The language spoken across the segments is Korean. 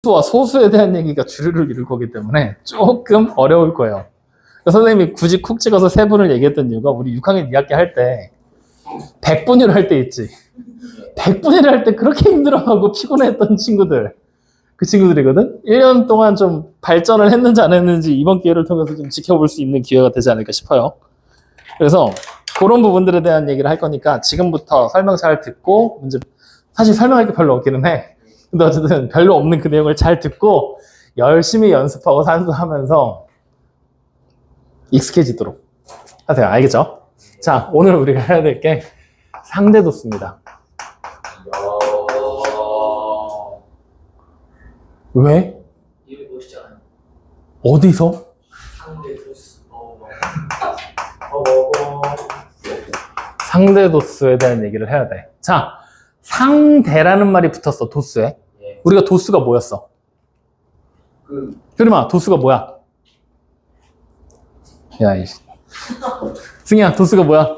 소수와 소수에 대한 얘기가 주류를 이룰 거기 때문에 조금 어려울 거예요. 선생님이 굳이 쿡 찍어서 세 분을 얘기했던 이유가 우리 6학년 2학기 할 때 100분위로 할 때 있지. 100분위로 할 때 그렇게 힘들어하고 피곤했던 친구들. 그 친구들이거든? 1년 동안 좀 발전을 했는지 안 했는지 이번 기회를 통해서 좀 지켜볼 수 있는 기회가 되지 않을까 싶어요. 그래서 그런 부분들에 대한 얘기를 할 거니까 지금부터 설명 잘 듣고 문제 사실 설명할 게 별로 없기는 해. 근데 어쨌든 별로 없는 그 내용을 잘 듣고 열심히 연습하고 산수하면서 익숙해지도록 하세요. 알겠죠? 자, 오늘 우리가 해야 될 게 상대도수입니다. 왜? 이거 멋있잖아요. 어디서? 상대도수. 상대도수에 대한 얘기를 해야 돼. 자, 상대라는 말이 붙었어, 도수에. 예. 우리가 도수가 뭐였어? 효림아, 도수가 뭐야? 야, 이씨. 승희야, 도수가 뭐야?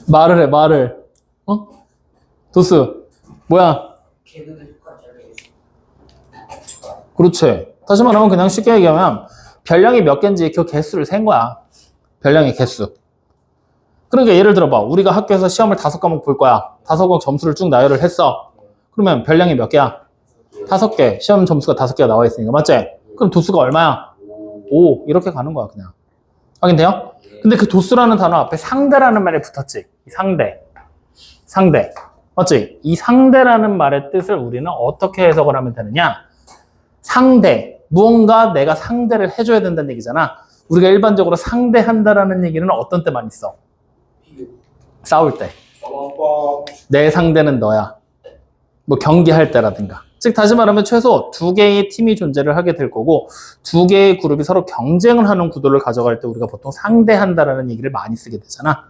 말을 해, 말을. 어? 도수, 뭐야? 개그도 효과지 알겠어. 그렇지. 다시 말하면 그냥 쉽게 얘기하면 별량이 몇 개인지 그 개수를 센 거야. 별량의 개수. 그러니까 예를 들어봐. 우리가 학교에서 시험을 5과목 볼 거야. 5과목 점수를 쭉 나열을 했어. 그러면 별량이 몇 개야? 5개. 시험 점수가 5개가 나와 있으니까. 맞지? 그럼 도수가 얼마야? 5. 이렇게 가는 거야, 그냥. 확인돼요? 근데 그 도수라는 단어 앞에 상대라는 말이 붙었지. 이 상대. 상대. 맞지? 이 상대라는 말의 뜻을 우리는 어떻게 해석을 하면 되느냐? 상대. 무언가 내가 상대를 해줘야 된다는 얘기잖아. 우리가 일반적으로 상대한다라는 얘기는 어떤 때 많이 써? 싸울 때. 내 상대는 너야. 뭐 경기할 때라든가. 즉 다시 말하면 최소 2개의 팀이 존재를 하게 될 거고 2개의 그룹이 서로 경쟁을 하는 구도를 가져갈 때 우리가 보통 상대한다라는 얘기를 많이 쓰게 되잖아.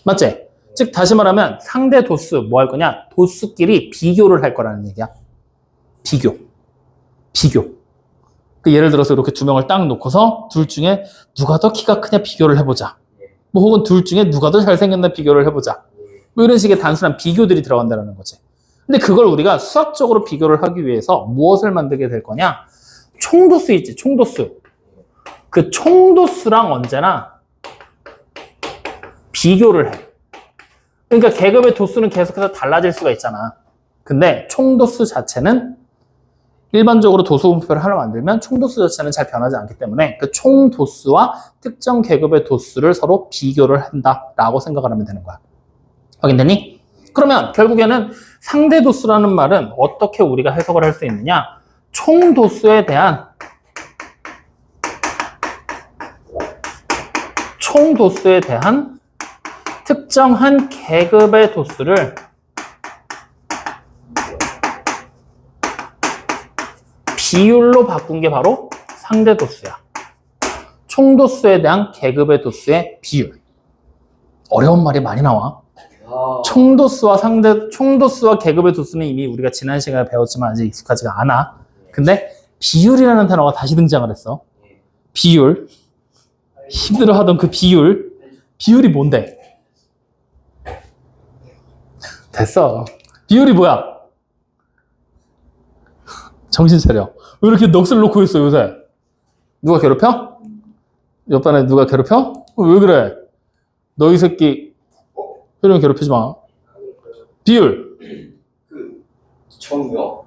맞지? 즉 다시 말하면 상대 도수 뭐 할 거냐? 도수끼리 비교를 할 거라는 얘기야. 비교. 그 예를 들어서 이렇게 2명을 딱 놓고서 둘 중에 누가 더 키가 크냐 비교를 해보자. 뭐 혹은 둘 중에 누가 더 잘생겼나 비교를 해보자. 뭐 이런 식의 단순한 비교들이 들어간다는 거지. 근데 그걸 우리가 수학적으로 비교를 하기 위해서 무엇을 만들게 될 거냐? 총도수 있지, 총도수. 그 총도수랑 언제나 비교를 해. 그러니까 계급의 도수는 계속해서 달라질 수가 있잖아. 근데 총도수 자체는 일반적으로 도수 분표를 하나 만들면 총도수 자체는 잘 변하지 않기 때문에 그 총도수와 특정 계급의 도수를 서로 비교를 한다라고 생각을 하면 되는 거야. 확인되니? 그러면 결국에는 상대도수라는 말은 어떻게 우리가 해석을 할 수 있느냐? 총도수에 대한 특정한 계급의 도수를 비율로 바꾼 게 바로 상대도수야. 총도수에 대한 계급의 도수의 비율. 어려운 말이 많이 나와. 총도수와 계급의 도수는 이미 우리가 지난 시간에 배웠지만 아직 익숙하지가 않아. 근데 비율이라는 단어가 다시 등장을 했어. 비율. 힘들어하던 그 비율. 비율이 뭔데? 됐어. 비율이 뭐야? 정신 차려. 왜 이렇게 넋을 놓고 있어 요새? 누가 괴롭혀? 옆반에 누가 괴롭혀? 왜 그래? 너 이 새끼 효령 괴롭히지 마. 비율. 정이요?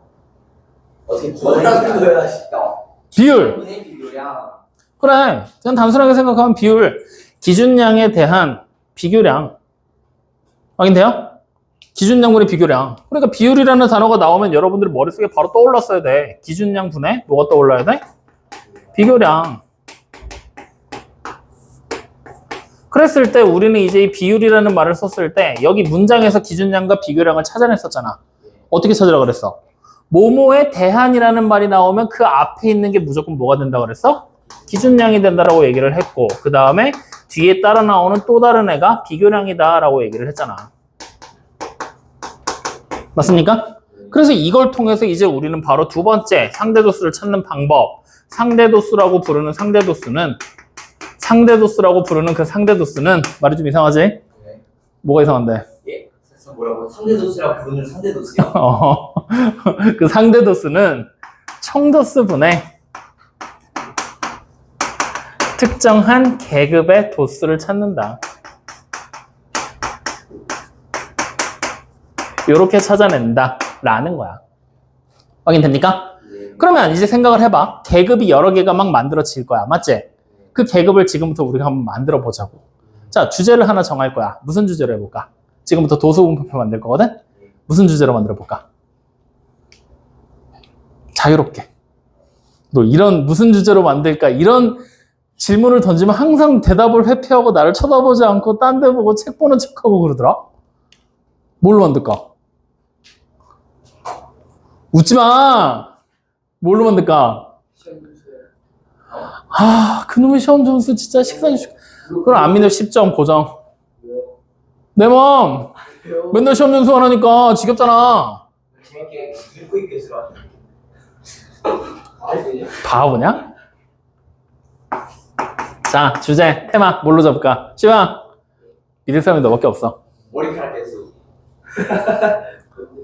어떻게 뭐라는 거야, 진짜. 비율. 비교야. 그래. 그냥 단순하게 생각하면 비율. 기준량에 대한 비교량. 확인돼요? 기준량분의 비교량. 그러니까 비율이라는 단어가 나오면 여러분들 머릿속에 바로 떠올랐어야 돼. 기준량 분의 뭐가 떠올라야 돼? 비교량. 그랬을 때 우리는 이제 이 비율이라는 말을 썼을 때 여기 문장에서 기준량과 비교량을 찾아냈었잖아. 어떻게 찾으라 그랬어? 뭐뭐에 대한이라는 말이 나오면 그 앞에 있는 게 무조건 뭐가 된다고 그랬어? 기준량이 된다라고 얘기를 했고 그 다음에 뒤에 따라 나오는 또 다른 애가 비교량이다라고 얘기를 했잖아. 맞습니까? 그래서 이걸 통해서 이제 우리는 바로 두 번째 상대도수를 찾는 방법. 상대도수라고 부르는 그 상대도수는 말이 좀 이상하지? 네. 뭐가 이상한데? 예? 뭐라고? 상대도수라고 부르는 상대도수요? 그 상대 도수는 총 도수분의 특정한 계급의 도수를 찾는다. 이렇게 찾아낸다 라는 거야. 확인됩니까? 그러면 이제 생각을 해봐. 계급이 여러 개가 막 만들어질 거야. 맞지? 그 계급을 지금부터 우리가 한번 만들어 보자고. 자, 주제를 하나 정할 거야. 무슨 주제로 해볼까? 지금부터 도수분포표 만들 거거든? 무슨 주제로 만들어 볼까? 자유롭게. 너 이런 무슨 주제로 만들까? 이런 질문을 던지면 항상 대답을 회피하고 나를 쳐다보지 않고 딴 데 보고 책 보는 척하고 그러더라? 뭘로 만들까? 웃지 마! 뭘로 만들까? 아, 그놈의 시험 점수 진짜 식상해. 그럼 안 믿어 10점 고정. 내 맘! 맨날 시험 점수 안 하니까 지겹잖아. 재밌게 읽고 있겠어. 바보냐? 자, 주제, 테마 뭘로 잡을까? 시방! 믿을 사람이 너밖에 없어. 머리카락 개수.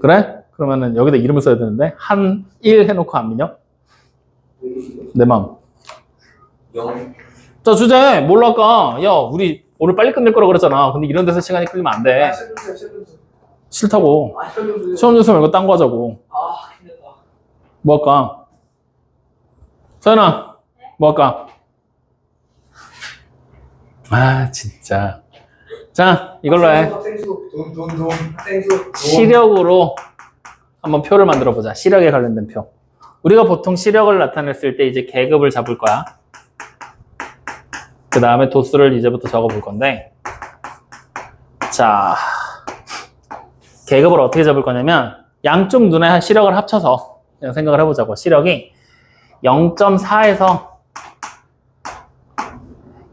그래? 그러면은 여기다 이름을 써야 되는데 한 1 해놓고 안 믿냐? 내 맘. 0. 자, 주제 뭘로 할까? 야, 우리 오늘 빨리 끝낼 거라 그랬잖아. 근데 이런 데서 시간이 끌리면 안 돼. 싫다고. 시험 점수 말고 딴 거 하자고. 아, 힘들다. 뭐 할까? 서연아, 뭐 할까? 아, 진짜. 자, 이걸로 해. 학생수, 돈. 학생수, 시력으로 한번 표를 만들어 보자. 시력에 관련된 표. 우리가 보통 시력을 나타냈을 때 이제 계급을 잡을 거야. 그 다음에 도수를 이제부터 적어 볼 건데, 자, 계급을 어떻게 잡을 거냐면 양쪽 눈의 시력을 합쳐서 그냥 생각을 해보자고. 시력이 0.4에서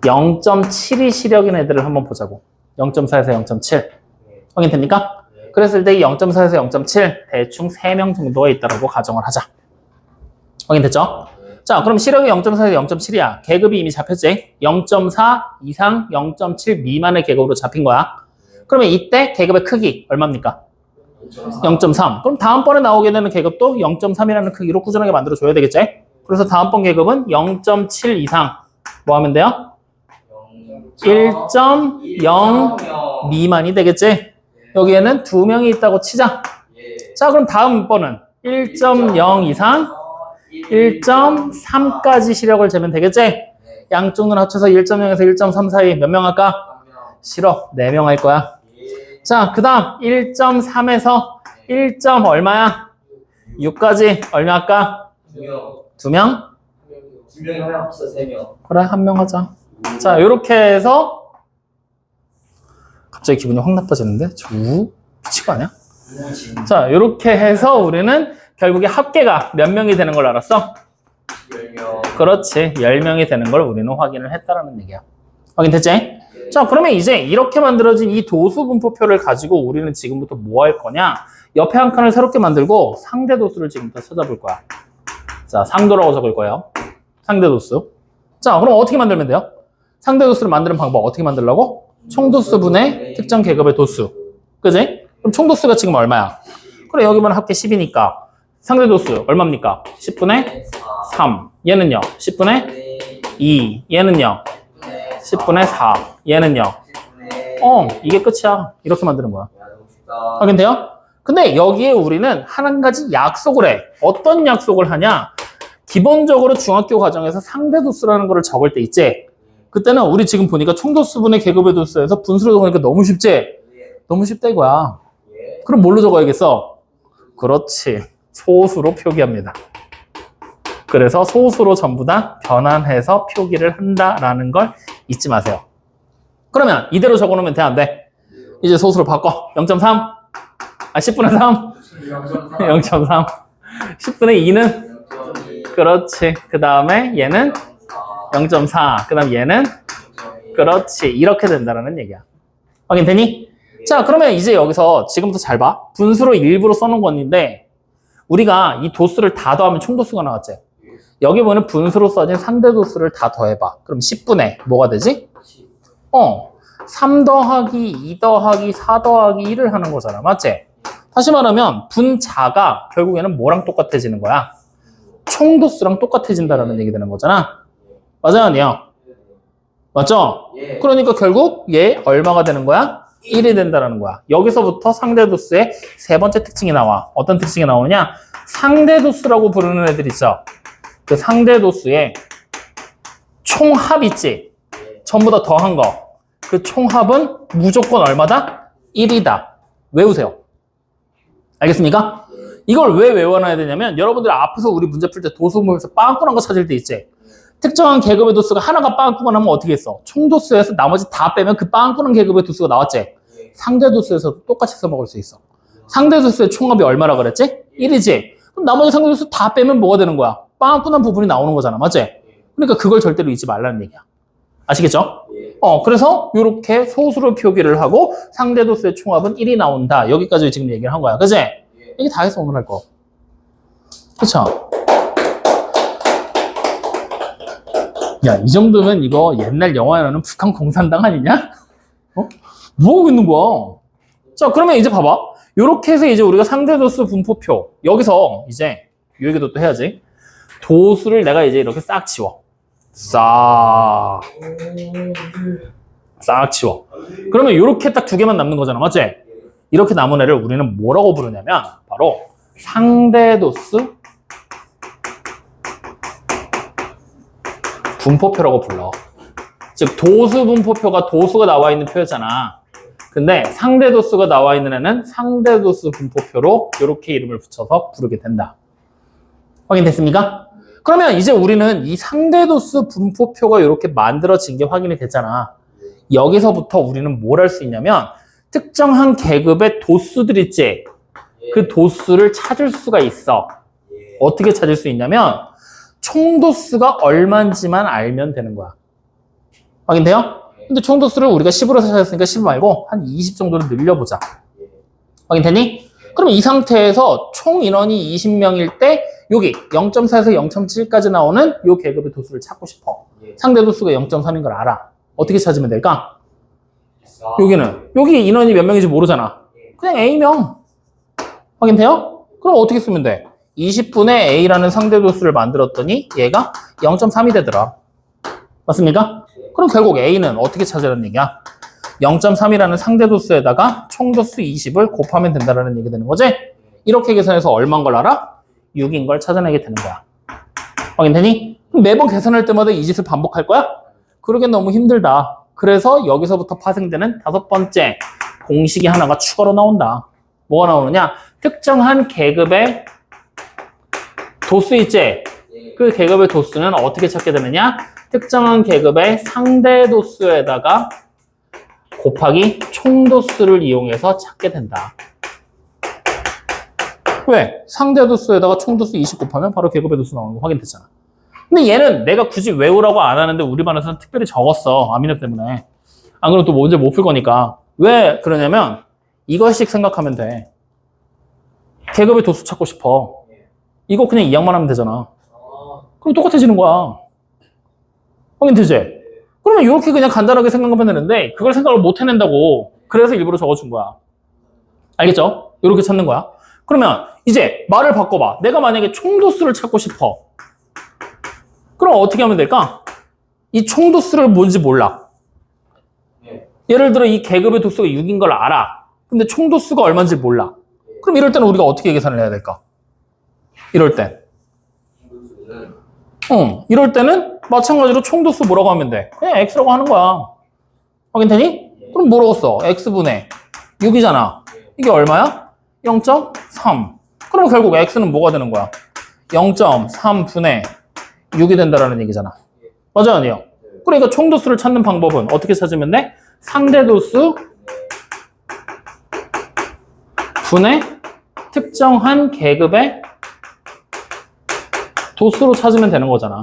0.7이 시력인 애들을 한번 보자고. 0.4에서 0.7 확인됩니까? 그랬을 때 이 0.4에서 0.7 대충 3명 정도가 있다고 가정을 하자. 확인됐죠? 자, 그럼 시력이 0.4에서 0.7이야. 계급이 이미 잡혔지? 0.4 이상 0.7 미만의 계급으로 잡힌 거야. 그러면 이때 계급의 크기 얼마입니까? 0.3. 그럼 다음번에 나오게 되는 계급도 0.3이라는 크기로 꾸준하게 만들어줘야 되겠지? 그래서 다음번 계급은 0.7 이상 뭐 하면 돼요? 1.0 미만이 되겠지? 여기에는 2명이 있다고 치자. 자, 그럼 다음번은 1.0 이상 1.3까지 시력을 재면 되겠지? 양쪽 눈 합쳐서 1.0에서 1.3 사이 몇 명 할까? 싫어. 4명 할 거야. 자, 그 다음 1.3에서 1. 얼마야? 6까지 얼마 할까? 2명? 2명이 하면 합쳐 3명. 그래, 1명 하자. 자, 요렇게 해서 갑자기 기분이 확 나빠지는데? 미치고 아냐? 자, 요렇게 해서 우리는 결국에 합계가 몇 명이 되는 걸 알았어? 10명. 그렇지. 10명이 되는 걸 우리는 확인을 했다라는 얘기야. 확인됐지? 자, 그러면 이제 이렇게 만들어진 이 도수 분포표를 가지고 우리는 지금부터 뭐 할 거냐? 옆에 한 칸을 새롭게 만들고 상대 도수를 지금부터 찾아볼 거야. 자, 상도라고 적을 거예요. 상대 도수. 자, 그럼 어떻게 만들면 돼요? 상대 도수를 만드는 방법 어떻게 만들려고? 총도수분의 특정 계급의 도수. 그지? 그럼 총도수가 지금 얼마야? 그래, 여기 보면 합계 10이니까 상대 도수 얼마입니까? 10분의 3. 얘는요? 10분의 2. 얘는요? 10분의 4. 얘는요? 이게 끝이야. 이렇게 만드는 거야. 확인돼요? 근데 여기에 우리는 한 가지 약속을 해. 어떤 약속을 하냐? 기본적으로 중학교 과정에서 상대 도수라는 거를 적을 때 있지? 그때는 우리 지금 보니까 총도수분의 계급의 도수에서 분수로 적으니까 너무 쉽지? 너무 쉽다 이거야. 그럼 뭘로 적어야겠어? 그렇지. 소수로 표기합니다. 그래서 소수로 전부 다 변환해서 표기를 한다라는 걸 잊지 마세요. 그러면 이대로 적어놓으면 돼, 안 돼? 이제 소수로 바꿔. 0.3? 10분의 3? 0.3. 10분의 2는? 그렇지. 그 다음에 얘는 0.4. 그 다음 얘는? 그렇지. 이렇게 된다는 얘기야. 확인되니? 자, 그러면 이제 여기서 지금부터 잘 봐. 분수로 일부러 써놓은 건데 우리가 이 도수를 다 더하면 총도수가 나왔지? 여기 보면 분수로 써진 상대 도수를 다 더해봐. 그럼 10분의 뭐가 되지? 3 더하기 2 더하기 4 더하기 1을 하는 거잖아. 맞지? 다시 말하면 분자가 결국에는 뭐랑 똑같아지는 거야? 총도수랑 똑같아진다라는 얘기 되는 거잖아. 맞아요, 아니요? 맞죠? 예. 그러니까 결국 얘 얼마가 되는 거야? 1이 된다라는 거야. 여기서부터 상대도수의 세 번째 특징이 나와. 어떤 특징이 나오느냐? 상대도수라고 부르는 애들 있죠. 그 상대도수의 총합 있지? 전부 다 더한 거. 그 총합은 무조건 얼마다? 1이다. 외우세요. 알겠습니까? 이걸 왜 외워놔야 되냐면 여러분들 앞에서 우리 문제 풀 때 도수 보면서 빵꾸난 거 찾을 때 있지? 특정한 계급의 도수가 하나가 빵꾸가 나면 어떻게 했어? 총도수에서 나머지 다 빼면 그 빵꾸난 계급의 도수가 나왔지? 상대도수에서도 똑같이 써먹을 수 있어. 상대도수의 총합이 얼마라 그랬지? 1이지? 그럼 나머지 상대도수 다 빼면 뭐가 되는 거야? 빵꾸난 부분이 나오는 거잖아. 맞지? 그러니까 그걸 절대로 잊지 말라는 얘기야. 아시겠죠? 그래서 이렇게 소수로 표기를 하고 상대도수의 총합은 1이 나온다. 여기까지 지금 얘기를 한 거야. 그지? 이게 다 해서 오늘 할 거. 그쵸? 야, 이 정도면 이거 옛날 영화에 나오는 북한 공산당 아니냐? 뭐 하고 있는 거야? 자, 그러면 이제 봐봐. 요렇게 해서 이제 우리가 상대도수 분포표. 여기서 이제 요 얘기도 또 해야지. 도수를 내가 이제 이렇게 싹 치워. 싹 치워. 그러면 이렇게 딱 두 개만 남는 거잖아. 맞지? 이렇게 남은 애를 우리는 뭐라고 부르냐면 바로 상대도수 분포표라고 불러. 즉 도수 분포표가 도수가 나와 있는 표였잖아. 근데 상대도수가 나와 있는 애는 상대도수 분포표로 이렇게 이름을 붙여서 부르게 된다. 확인됐습니까? 그러면 이제 우리는 이 상대도수 분포표가 이렇게 만들어진 게 확인이 됐잖아. 여기서부터 우리는 뭘 할 수 있냐면 특정한 계급의 도수들 있지? 그 도수를 찾을 수가 있어. 어떻게 찾을 수 있냐면 총도수가 얼마인지만 알면 되는 거야. 확인돼요? 근데 총도수를 우리가 10으로 찾았으니까 10 말고 한 20 정도로 늘려보자. 확인되니? 그럼 이 상태에서 총 인원이 20명일 때 여기 0.4에서 0.7까지 나오는 이 계급의 도수를 찾고 싶어. 상대 도수가 0.3인 걸 알아. 어떻게 찾으면 될까? 여기는 여기 인원이 몇 명인지 모르잖아. 그냥 A명. 확인돼요? 그럼 어떻게 쓰면 돼? 20분의 A라는 상대 도수를 만들었더니 얘가 0.3이 되더라. 맞습니까? 그럼 결국 A는 어떻게 찾으라는 얘기야? 0.3이라는 상대 도수에다가 총 도수 20을 곱하면 된다는 얘기 되는 거지? 이렇게 계산해서 얼마인 걸 알아? 6인 걸 찾아내게 되는 거야. 확인되니? 그럼 매번 계산할 때마다 이 짓을 반복할 거야? 그러긴 너무 힘들다. 그래서 여기서부터 파생되는 다섯 번째 공식이 하나가 추가로 나온다. 뭐가 나오느냐? 특정한 계급의 도수 있지? 그 계급의 도수는 어떻게 찾게 되느냐? 특정한 계급의 상대 도수에다가 곱하기 총도수를 이용해서 찾게 된다. 왜? 상대 도수에다가 총도수 20 곱하면 바로 계급의 도수 나오는 거 확인됐잖아. 근데 얘는 내가 굳이 외우라고 안 하는데 우리 반에서는 특별히 적었어. 아미네 때문에. 안 그러면 또 문제 못 풀 거니까. 왜 그러냐면 이것씩 생각하면 돼. 계급의 도수 찾고 싶어. 이거 그냥 이항만 하면 되잖아. 그럼 똑같아지는 거야. 확인되지? 그러면 이렇게 그냥 간단하게 생각하면 되는데 그걸 생각을 못 해낸다고. 그래서 일부러 적어준 거야. 알겠죠? 이렇게 찾는 거야. 그러면 이제 말을 바꿔봐. 내가 만약에 총도수를 찾고 싶어. 그럼 어떻게 하면 될까? 이 총도수를 뭔지 몰라. 예를 들어 이 계급의 도수가 6인 걸 알아. 근데 총도수가 얼마인지 몰라. 그럼 이럴 때는 우리가 어떻게 계산을 해야 될까? 이럴 땐. 이럴 때는 마찬가지로 총도수 뭐라고 하면 돼? 그냥 X라고 하는 거야. 확인되니? 그럼 뭐라고 써? X분의 6이잖아. 이게 얼마야? 0.3. 그럼 결국 X는 뭐가 되는 거야? 0.3분의 6이 된다라는 얘기잖아. 맞아, 아니에요? 그러니까 총도수를 찾는 방법은 어떻게 찾으면 돼? 상대도수 분의 특정한 계급의 도수로 찾으면 되는 거잖아.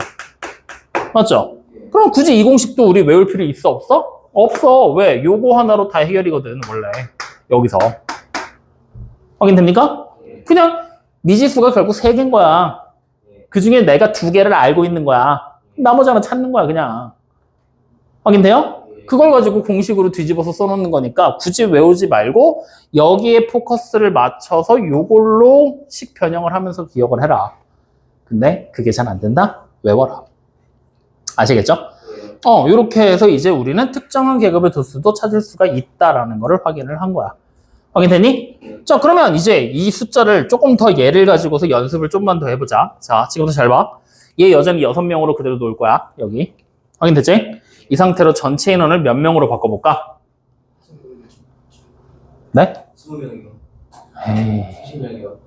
맞죠? 그럼 굳이 이 공식도 우리 외울 필요 있어? 없어? 없어. 왜? 요거 하나로 다 해결이거든, 원래. 여기서. 확인됩니까? 그냥 미지수가 결국 3개인 거야. 그 중에 내가 2개를 알고 있는 거야. 나머지 하나 찾는 거야, 그냥. 확인돼요? 그걸 가지고 공식으로 뒤집어서 써놓는 거니까 굳이 외우지 말고 여기에 포커스를 맞춰서 요걸로 식 변형을 하면서 기억을 해라. 근데 그게 잘 안 된다? 외워라. 아시겠죠? 요렇게 해서 이제 우리는 특정한 계급의 도수도 찾을 수가 있다라는 거를 확인을 한 거야. 확인되니? 자, 그러면 이제 이 숫자를 조금 더 예를 가지고서 연습을 좀만 더 해보자. 자, 지금부터 잘 봐. 얘 여전히 6명으로 그대로 놓을 거야. 여기. 확인됐지? 이 상태로 전체 인원을 몇 명으로 바꿔볼까? 네? 20명이요. 에이, 30명이요.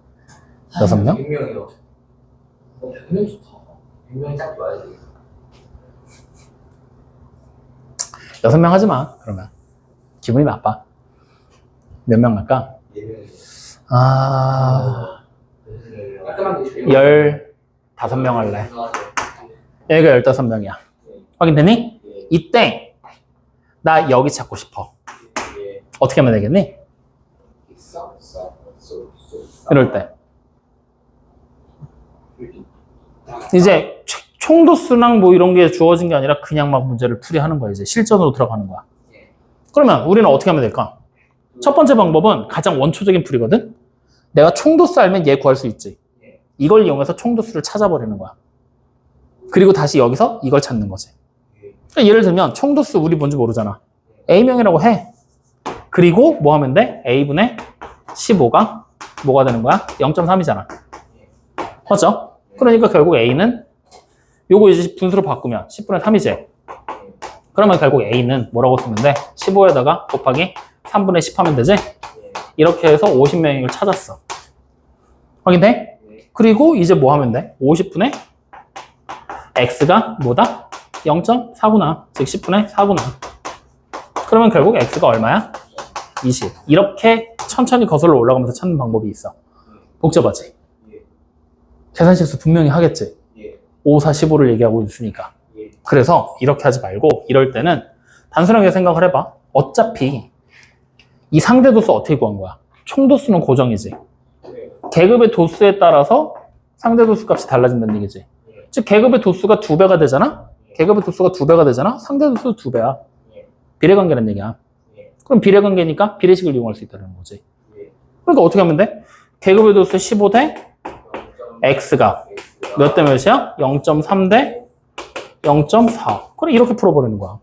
6명? 100명이요. 100명 좋다. 100명이 딱 좋아야지. 6명 하지 마, 그러면. 기분이 나빠. 몇 명 할까? 4명이요. 깔끔하게 15명 할래. 얘가 15명이야. 확인되니? 이때 나 여기 찾고 싶어. 어떻게 하면 되겠니? 이럴 때 이제 총도수랑 뭐 이런 게 주어진 게 아니라 그냥 막 문제를 풀이하는 거야. 이제 실전으로 들어가는 거야. 그러면 우리는 어떻게 하면 될까? 첫 번째 방법은 가장 원초적인 풀이거든. 내가 총도수 알면 얘 구할 수 있지. 이걸 이용해서 총도수를 찾아버리는 거야. 그리고 다시 여기서 이걸 찾는 거지. 그러니까 예를 들면 총도수 우리 뭔지 모르잖아. A명이라고 해. 그리고 뭐 하면 돼? A분의 15가 뭐가 되는 거야? 0.3이잖아. 맞죠? 그러니까 결국 A는 요거 이제 분수로 바꾸면 10분의 3이지. 그러면 결국 A는 뭐라고 쓰면 돼? 15에다가 곱하기 3분의 10 하면 되지? 이렇게 해서 50명을 찾았어. 확인돼? 그리고 이제 뭐 하면 돼? 50분의 X가 뭐다? 0.4구나. 즉 10분의 4구나. 그러면 결국 X가 얼마야? 20. 이렇게 천천히 거슬러 올라가면서 찾는 방법이 있어. 복잡하지? 계산 실수 분명히 하겠지? 5, 4, 15를 얘기하고 있으니까. 그래서 이렇게 하지 말고 이럴 때는 단순하게 생각을 해봐. 어차피 이 상대 도수 어떻게 구한 거야? 총 도수는 고정이지. 계급의 도수에 따라서 상대 도수 값이 달라진다는 얘기지. 즉 계급의 도수가 2배가 되잖아? 계급의 도수가 2배가 되잖아? 상대 도수 2배야. 비례관계라는 얘기야. 그럼 비례관계니까 비례식을 이용할 수 있다는 거지. 그러니까 어떻게 하면 돼? 계급의 도수 15 대 X가 몇 대 몇이야? 0.3 대 0.4. 그래 이렇게 풀어버리는 거야.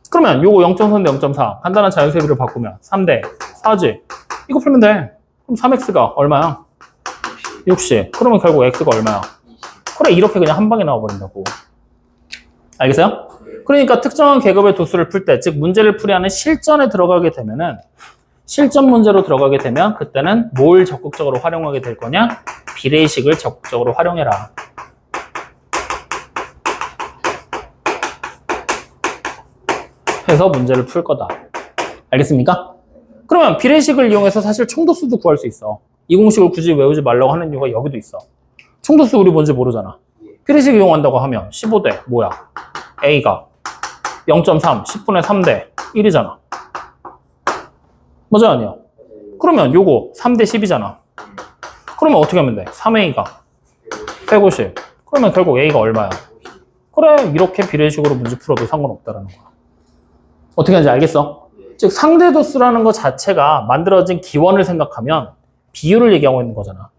그러면 요거 0.3 대 0.4 간단한 자연수비를 바꾸면 3 대 4지. 이거 풀면 돼. 그럼 3X가 얼마야? 60. 그러면 결국 X가 얼마야? 그래 이렇게 그냥 한 방에 나와버린다고. 알겠어요? 그러니까 특정한 계급의 도수를 풀 때, 즉 문제를 풀이하는 실전에 들어가게 되면은 실전 문제로 들어가게 되면 그때는 뭘 적극적으로 활용하게 될 거냐? 비례식을 적극적으로 활용해라. 해서 문제를 풀 거다. 알겠습니까? 그러면 비례식을 이용해서 사실 총도수도 구할 수 있어. 이 공식을 굳이 외우지 말라고 하는 이유가 여기도 있어. 총도수 우리 뭔지 모르잖아. 비례식 이용한다고 하면 15대 뭐야? A가 0.3, 10분의 3대 1이잖아. 맞아 아니야? 그러면 요거 3대 10이잖아. 그러면 어떻게 하면 돼? 3A가 150. 그러면 결국 A가 얼마야? 그래 이렇게 비례식으로 문제 풀어도 상관없다라는 거야. 어떻게 하는지 알겠어? 즉 상대도수라는 것 자체가 만들어진 기원을 생각하면 비율을 얘기하고 있는 거잖아.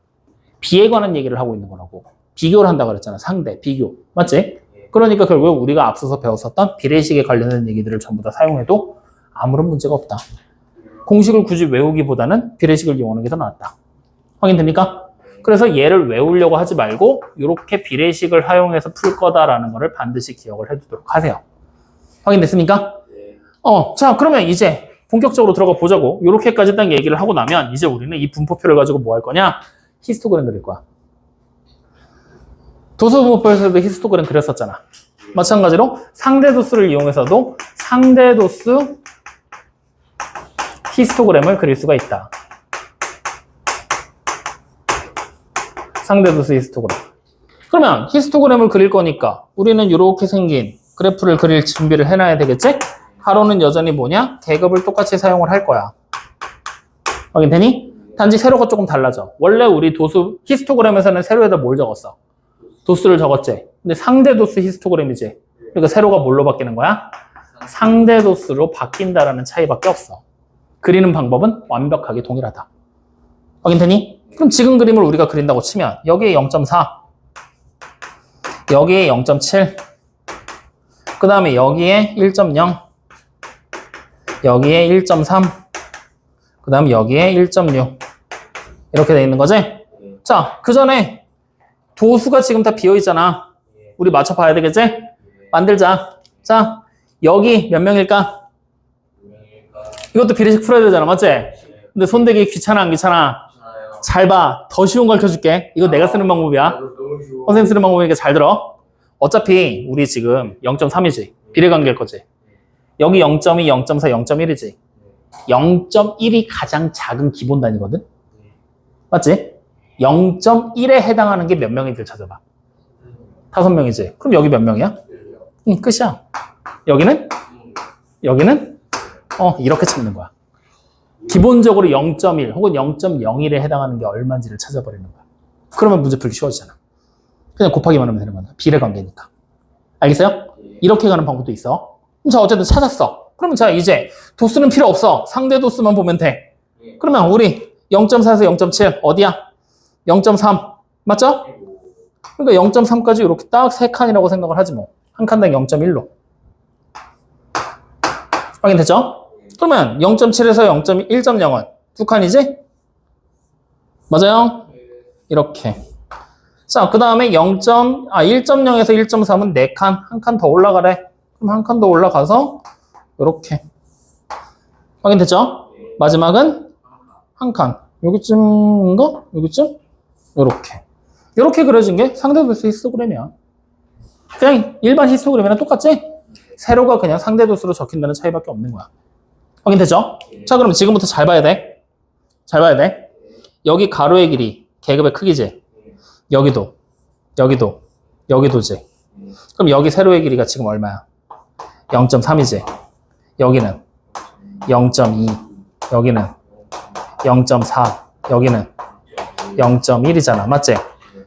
비에 관한 얘기를 하고 있는 거라고. 비교를 한다고 그랬잖아. 상대, 비교. 맞지? 그러니까 결국 우리가 앞서서 배웠었던 비례식에 관련된 얘기들을 전부 다 사용해도 아무런 문제가 없다. 공식을 굳이 외우기보다는 비례식을 이용하는 게 더 낫다. 확인됩니까? 그래서 얘를 외우려고 하지 말고 이렇게 비례식을 활용해서 풀 거다라는 거를 반드시 기억을 해두도록 하세요. 확인됐습니까? 자 그러면 이제 본격적으로 들어가 보자고. 이렇게까지 딱 얘기를 하고 나면 이제 우리는 이 분포표를 가지고 뭐 할 거냐? 히스토그램 그릴 거야. 도수 분포표에서도 히스토그램 그렸었잖아. 마찬가지로 상대도수를 이용해서도 상대도수 히스토그램을 그릴 수가 있다. 상대도수 히스토그램. 그러면 히스토그램을 그릴 거니까 우리는 이렇게 생긴 그래프를 그릴 준비를 해놔야 되겠지? 가로는 여전히 뭐냐? 계급을 똑같이 사용을 할 거야. 확인되니? 단지 세로가 조금 달라져. 원래 우리 도수 히스토그램에서는 세로에다 뭘 적었어? 도수를 적었지. 근데 상대도수 히스토그램이지. 그러니까 세로가 뭘로 바뀌는 거야? 상대 도수로 바뀐다라는 차이밖에 없어. 그리는 방법은 완벽하게 동일하다. 확인되니? 그럼 지금 그림을 우리가 그린다고 치면 여기에 0.4, 여기에 0.7, 그 다음에 여기에 1.0, 여기에 1.3, 그 다음에 여기에 1.6 이렇게 돼 있는 거지? 자, 그 전에 도수가 지금 다 비어있잖아. 우리 맞춰봐야 되겠지? 만들자. 자, 여기 몇 명일까? 이것도 비례식 풀어야 되잖아, 맞지? 근데 손대기 귀찮아, 안 귀찮아? 잘 봐. 더 쉬운 걸 켜줄게. 이거 내가 쓰는 방법이야. 너무 쉬워. 선생님 쓰는 방법이니까 잘 들어. 어차피 우리 지금 0.3이지. 비례관계일 거지. 여기 0.2, 0.4, 0.1이지. 0.1이 가장 작은 기본 단위거든? 맞지? 0.1에 해당하는 게 몇 명인지 찾아봐. 5명이지. 그럼 여기 몇 명이야? 응, 끝이야. 여기는? 여기는? 이렇게 찾는 거야. 기본적으로 0.1 혹은 0.01에 해당하는 게 얼마인지를 찾아버리는 거야. 그러면 문제 풀기 쉬워지잖아. 그냥 곱하기만 하면 되는 거야. 비례관계니까. 알겠어요? 이렇게 가는 방법도 있어. 그럼 자, 어쨌든 찾았어. 그러면 자, 이제 도수는 필요 없어. 상대 도수만 보면 돼. 그러면 우리 0.4에서 0.7 어디야? 0.3 맞죠? 그러니까 0.3까지 이렇게 딱 3칸이라고 생각을 하지 뭐. 한 칸당 0.1로. 확인됐죠? 그러면 0.7에서 1.0은 2칸이지? 맞아요? 이렇게. 자, 그 다음에 1.0에서 1.3은 4칸, 한 칸 더 올라가래. 그럼 한 칸 더 올라가서 이렇게. 확인됐죠? 마지막은 한 칸. 여기쯤인가? 여기쯤? 이렇게. 이렇게 그려진 게 상대도수 히스토그램이야. 그냥 일반 히스토그램이랑 똑같지? 세로가 그냥 상대도수로 적힌다는 차이밖에 없는 거야. 확인됐죠? 자, 그럼 지금부터 잘 봐야 돼. 잘 봐야 돼. 여기 가로의 길이, 계급의 크기지. 여기도, 여기도, 여기도지. 그럼 여기 세로의 길이가 지금 얼마야? 0.3이지. 여기는 0.2, 여기는 0.4, 여기는 0.1이잖아. 맞지?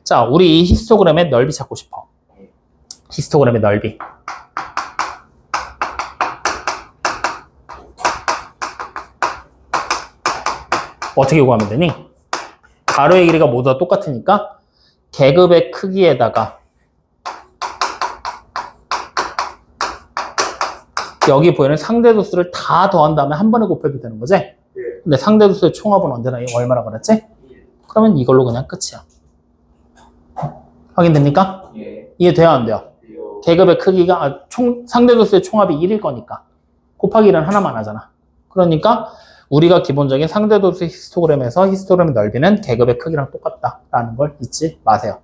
자, 우리 이 히스토그램의 넓이 찾고 싶어. 히스토그램의 넓이. 어떻게 구하면 되니? 가로의 길이가 모두 다 똑같으니까 계급의 크기에다가 여기 보이는 상대도수를 다 더한 다음에 한 번에 곱해도 되는 거지? 근데 상대도수의 총합은 언제나 얼마라 그랬지? 그러면 이걸로 그냥 끝이야. 확인됩니까? 이해돼요, 안 돼요? 계급의 크기가 상대도수의 총합이 1일 거니까 곱하기 1은 하나만 하잖아. 그러니까 우리가 기본적인 상대도수 히스토그램에서 히스토그램의 넓이는 계급의 크기랑 똑같다라는 걸 잊지 마세요.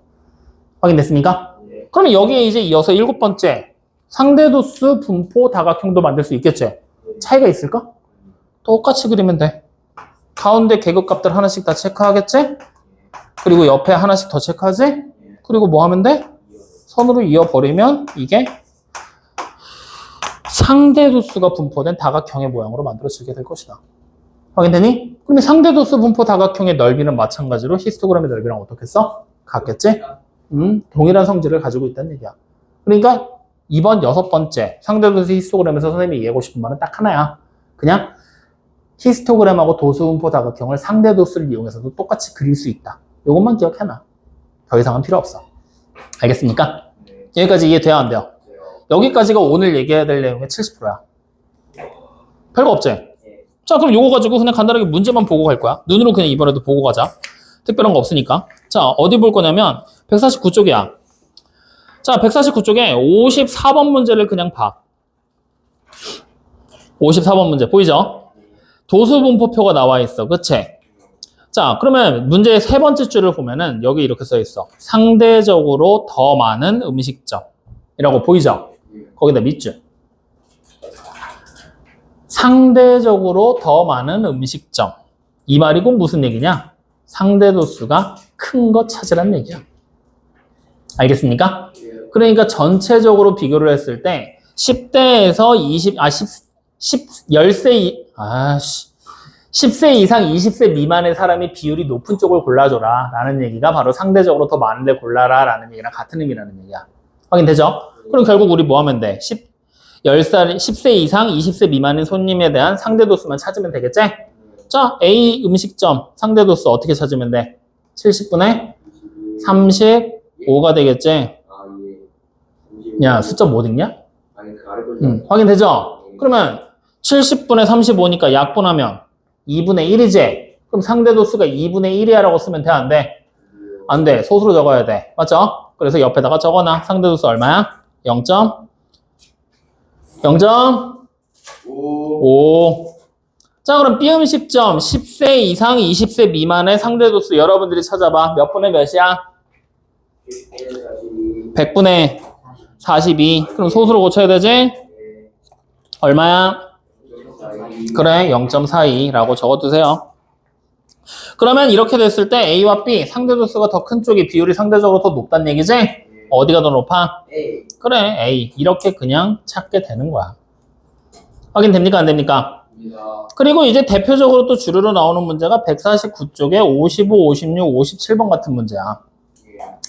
확인됐습니까? 그러면 여기에 이제 이어서 7번째 상대도수 분포 다각형도 만들 수 있겠지? 차이가 있을까? 똑같이 그리면 돼. 가운데 계급값들 하나씩 다 체크하겠지? 그리고 옆에 하나씩 더 체크하지? 그리고 뭐 하면 돼? 선으로 이어버리면 이게 상대도수가 분포된 다각형의 모양으로 만들어지게 될 것이다. 확인되니? 그러면 상대도수 분포 다각형의 넓이는 마찬가지로 히스토그램의 넓이랑 어떻게 써? 같겠지? 동일한 성질을 가지고 있다는 얘기야. 그러니까 이번 6번째 상대도수 히스토그램에서 선생님이 이해하고 싶은 말은 딱 하나야. 그냥 히스토그램하고 도수 분포 다각형을 상대도수를 이용해서도 똑같이 그릴 수 있다. 이것만 기억해놔. 더 이상은 필요 없어. 알겠습니까? 여기까지 이해돼야 안 돼요? 여기까지가 오늘 얘기해야 될 내용의 70%야. 별거 없지? 자, 그럼 요거 가지고 그냥 간단하게 문제만 보고 갈 거야. 눈으로 그냥 이번에도 보고 가자. 특별한 거 없으니까. 자, 어디 볼 거냐면 149쪽이야. 자, 149쪽에 54번 문제를 그냥 봐. 54번 문제 보이죠? 도수분포표가 나와 있어. 그치? 자, 그러면 문제의 세 번째 줄을 보면은 여기 이렇게 써 있어. 상대적으로 더 많은 음식점이라고 보이죠? 거기다 밑줄. 상대적으로 더 많은 음식점. 이 말이 곧 무슨 얘기냐? 상대도수가 큰 거 찾으라는 얘기야. 알겠습니까? 그러니까 전체적으로 비교를 했을 때 10대에서 10세 이상 20세 미만의 사람이 비율이 높은 쪽을 골라줘라 라는 얘기가 바로 상대적으로 더 많은데 골라라 라는 얘기랑 같은 의미라는 얘기야. 확인되죠? 그럼 결국 우리 뭐 하면 돼? 10살, 10세 이상, 20세 미만인 손님에 대한 상대 도수만 찾으면 되겠지? 자, A 음식점 상대 도수 어떻게 찾으면 돼? 70분의 35가 되겠지? 아, 예. 야, 숫자 못 읽냐? 아니, 그 아래 걸. 확인되죠? 그러면 70분의 35니까 약분하면 2분의 1이지? 그럼 상대 도수가 2분의 1이야 라고 쓰면 돼, 안 돼? 안 돼. 소수로 적어야 돼. 맞죠? 그래서 옆에다가 적어놔. 상대 도수 얼마야? 0.5. 자, 그럼 B 음식점 10세 이상 20세 미만의 상대 도수 여러분들이 찾아봐. 몇 분의 몇이야? 100분의 42. 그럼 소수로 고쳐야 되지? 얼마야? 그래, 0.42라고 적어두세요. 그러면 이렇게 됐을 때 A와 B 상대 도수가 더 큰 쪽이 비율이 상대적으로 더 높다는 얘기지? 어디가 더 높아? A. 그래, A. 이렇게 그냥 찾게 되는 거야. 확인됩니까? 안 됩니까? 그리고 이제 대표적으로 또 주류로 나오는 문제가 149쪽에 55, 56, 57번 같은 문제야.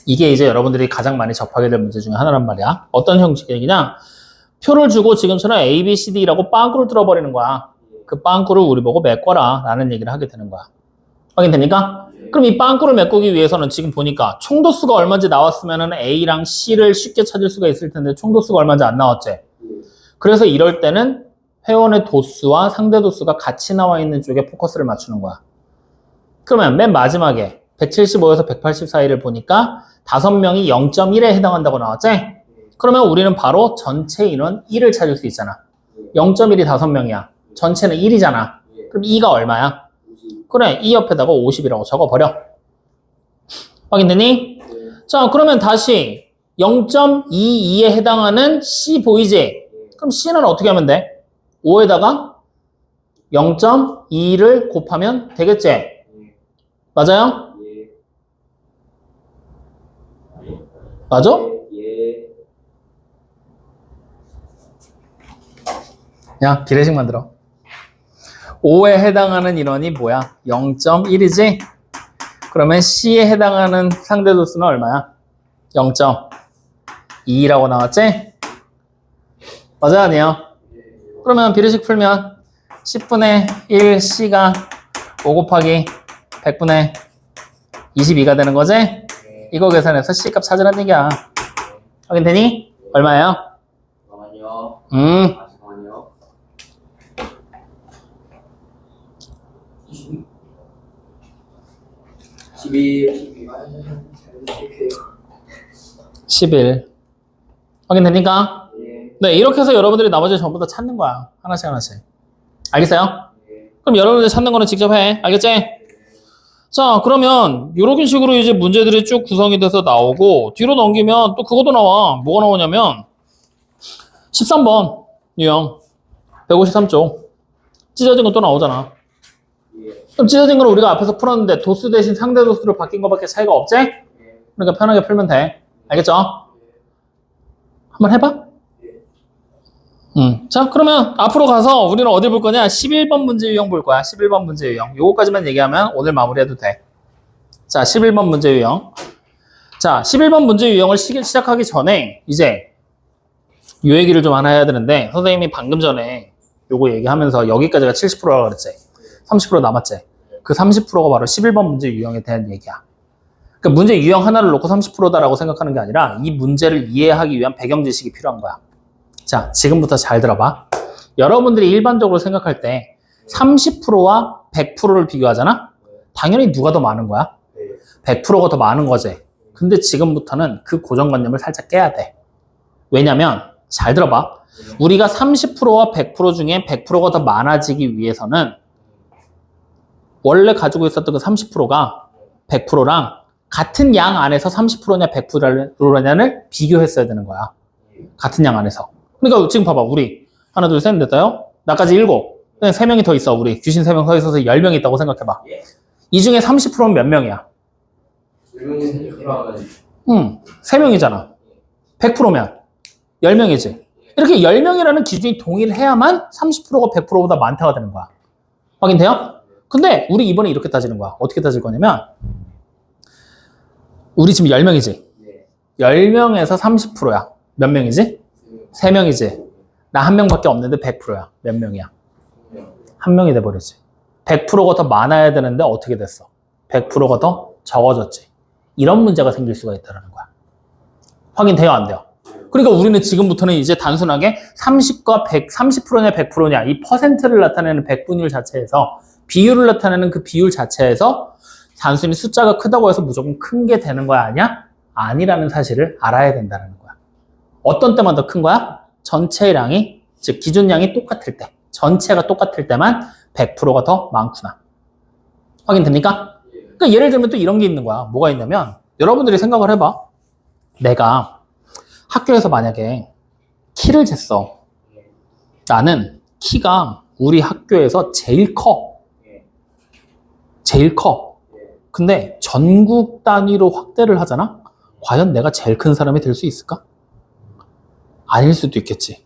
이게 이제 여러분들이 가장 많이 접하게 될 문제 중에 하나란 말이야. 어떤 형식이냐? 표를 주고 지금처럼 A, B, C, D라고 빵꾸를 뚫어버리는 거야. 그 빵꾸를 우리 보고 메꿔라 라는 얘기를 하게 되는 거야. 확인됩니까? 그럼 이 빵꾸를 메꾸기 위해서는 지금 보니까 총도수가 얼마인지 나왔으면 A랑 C를 쉽게 찾을 수가 있을 텐데 총도수가 얼마인지 안 나왔지? 그래서 이럴 때는 회원의 도수와 상대 도수가 같이 나와 있는 쪽에 포커스를 맞추는 거야. 그러면 맨 마지막에 175에서 180 사이를 보니까 5명이 0.1에 해당한다고 나왔지? 그러면 우리는 바로 전체 인원 1을 찾을 수 있잖아. 0.1이 5명이야. 전체는 1이잖아. 그럼 2가 얼마야? 그래, 이 옆에다가 50이라고 적어버려. 확인되니? 자, 그러면 다시 0.22에 해당하는 C 보이지? 그럼 C는 어떻게 하면 돼? 5에다가 0.2를 곱하면 되겠지? 맞아요? 맞아? 예. 야, 비례식 만들어. 5에 해당하는 인원이 뭐야? 0.1이지? 그러면 C에 해당하는 상대 도수는 얼마야? 0.2라고 나왔지? 맞아요? 아니에요? 그러면 비례식 풀면 10분의 1 C가 5 곱하기 100분의 22가 되는 거지? 이거 계산해서 C 값 찾으라는 얘기야. 확인되니? 얼마예요? 잠깐만요. 잠깐만요. 11. 확인됩니까? 네, 이렇게 해서 여러분들이 나머지 전부 다 찾는 거야. 하나씩 하나씩. 알겠어요? 그럼 여러분들 찾는 거는 직접 해. 알겠지? 자, 그러면 이런 식으로 이제 문제들이 쭉 구성이 돼서 나오고 뒤로 넘기면 또 그것도 나와. 뭐가 나오냐면 13번 유형 153쪽 찢어진 거 또 나오잖아. 그럼 찢어진 거를 우리가 앞에서 풀었는데 도수 대신 상대 도수로 바뀐 거밖에 차이가 없지? 그러니까 편하게 풀면 돼. 알겠죠? 한번 해봐. 자, 그러면 앞으로 가서 우리는 어디 볼 거냐? 11번 문제 유형 볼 거야. 11번 문제 유형. 요거까지만 얘기하면 오늘 마무리해도 돼. 자, 11번 문제 유형. 자, 11번 문제 유형을 시작하기 전에 이제 요 얘기를 좀 하나 해야 되는데 선생님이 방금 전에 요거 얘기하면서 여기까지가 70%라고 그랬지. 30% 남았지. 그 30%가 바로 11번 문제 유형에 대한 얘기야. 그러니까 문제 유형 하나를 놓고 30%다라고 생각하는 게 아니라 이 문제를 이해하기 위한 배경 지식이 필요한 거야. 자, 지금부터 잘 들어봐. 여러분들이 일반적으로 생각할 때 30%와 100%를 비교하잖아? 당연히 누가 더 많은 거야? 100%가 더 많은 거지. 근데 지금부터는 그 고정관념을 살짝 깨야 돼. 왜냐면 잘 들어봐. 우리가 30%와 100% 중에 100%가 더 많아지기 위해서는 원래 가지고 있었던 그 30%가 100%랑 같은 양 안에서 30%냐 100%냐를 비교했어야 되는 거야. 같은 양 안에서. 그러니까 지금 봐봐. 우리 하나 둘 셋 넷다요. 나까지 7. 3명이 더 있어. 우리 귀신 3명 서 있어서 10명 있다고 생각해봐. 이 중에 30%는 몇 명이야? 3명이잖아. 100%면 10명이지. 이렇게 10명이라는 기준이 동일해야만 30%가 100%보다 많다가 되는 거야. 확인돼요? 근데 우리 이번에 이렇게 따지는 거야. 어떻게 따질 거냐면 우리 지금 10명이지. 10명에서 30%야. 몇 명이지? 3명이지. 나 한 명밖에 없는데 100%야. 몇 명이야? 한 명이 돼버리지. 100%가 더 많아야 되는데 어떻게 됐어? 100%가 더 적어졌지. 이런 문제가 생길 수가 있다는 거야. 확인돼요? 안 돼요? 그러니까 우리는 지금부터는 이제 단순하게 30과 100, 30%냐 100%냐 이 퍼센트를 나타내는 백분율 자체에서 비율을 나타내는 그 비율 자체에서 단순히 숫자가 크다고 해서 무조건 큰 게 되는 거야 아니야? 아니라는 사실을 알아야 된다는 거야. 어떤 때만 더 큰 거야? 전체량이, 즉 기준량이 똑같을 때, 전체가 똑같을 때만 100%가 더 많구나. 확인됩니까? 그러니까 예를 들면 또 이런 게 있는 거야. 뭐가 있냐면 여러분들이 생각을 해봐. 내가 학교에서 만약에 키를 쟀어. 나는 키가 우리 학교에서 제일 커. 제일 커. 근데 전국 단위로 확대를 하잖아? 과연 내가 제일 큰 사람이 될 수 있을까? 아닐 수도 있겠지.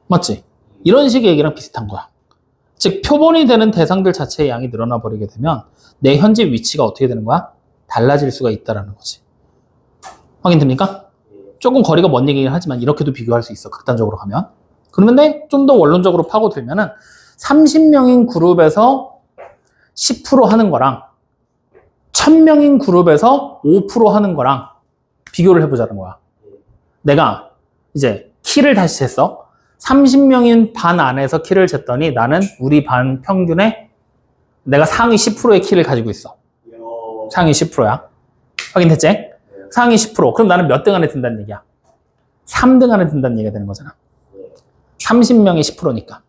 맞지? 이런 식의 얘기랑 비슷한 거야. 즉 표본이 되는 대상들 자체의 양이 늘어나 버리게 되면 내 현재 위치가 어떻게 되는 거야? 달라질 수가 있다는 거지. 확인됩니까? 조금 거리가 먼 얘기긴 하지만 이렇게도 비교할 수 있어. 극단적으로 가면. 그런데 좀 더 원론적으로 파고들면은 30명인 그룹에서 10% 하는 거랑 1000명인 그룹에서 5% 하는 거랑 비교를 해보자는 거야. 내가 이제 키를 다시 쟀어. 30명인 반 안에서 키를 쟀더니 나는 우리 반 평균에 내가 상위 10%의 키를 가지고 있어. 상위 10%야. 확인됐지? 상위 10%. 그럼 나는 몇 등 안에 든다는 얘기야? 3등 안에 든다는 얘기가 되는 거잖아. 30명이 10%니까.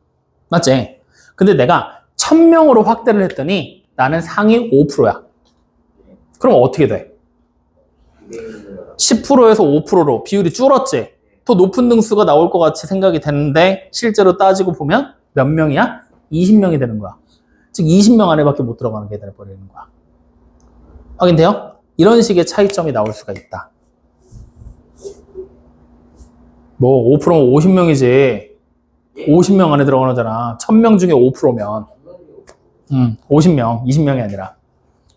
맞지? 근데 내가 1000명으로 확대를 했더니 나는 상위 5%야. 그럼 어떻게 돼? 10%에서 5%로 비율이 줄었지? 더 높은 등수가 나올 것 같이 생각이 되는데 실제로 따지고 보면 몇 명이야? 20명이 되는 거야. 즉 20명 안에밖에 못 들어가는 게 돼버리는 거야. 확인돼요? 이런 식의 차이점이 나올 수가 있다. 뭐 5%면 50명이지 50명 안에 들어가는 거잖아. 1000명 중에 5%면 50명, 20명이 아니라.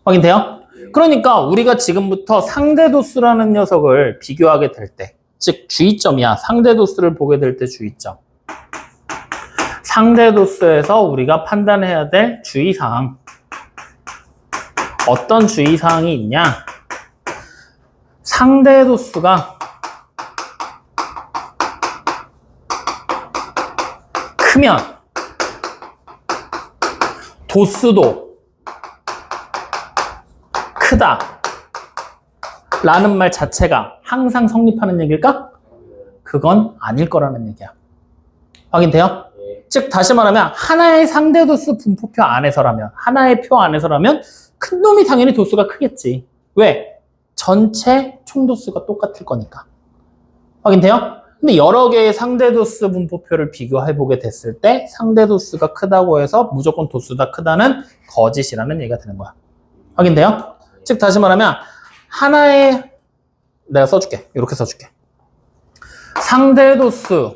확인돼요? 그러니까 우리가 지금부터 상대도수라는 녀석을 비교하게 될 때, 즉 주의점이야. 상대도수를 보게 될 때 주의점. 상대도수에서 우리가 판단해야 될 주의사항. 어떤 주의사항이 있냐? 상대도수가 크면 도수도 크다 라는 말 자체가 항상 성립하는 얘기일까? 그건 아닐 거라는 얘기야. 확인돼요? 즉 다시 말하면 하나의 상대도수 분포표 안에서라면, 하나의 표 안에서라면 큰 놈이 당연히 도수가 크겠지. 왜? 전체 총도수가 똑같을 거니까. 확인돼요? 근데 여러 개의 상대도수 분포표를 비교해보게 됐을 때 상대도수가 크다고 해서 무조건 도수가 크다는 거짓이라는 얘기가 되는 거야. 확인돼요? 즉 다시 말하면 하나의, 내가 써줄게. 이렇게 써줄게. 상대도수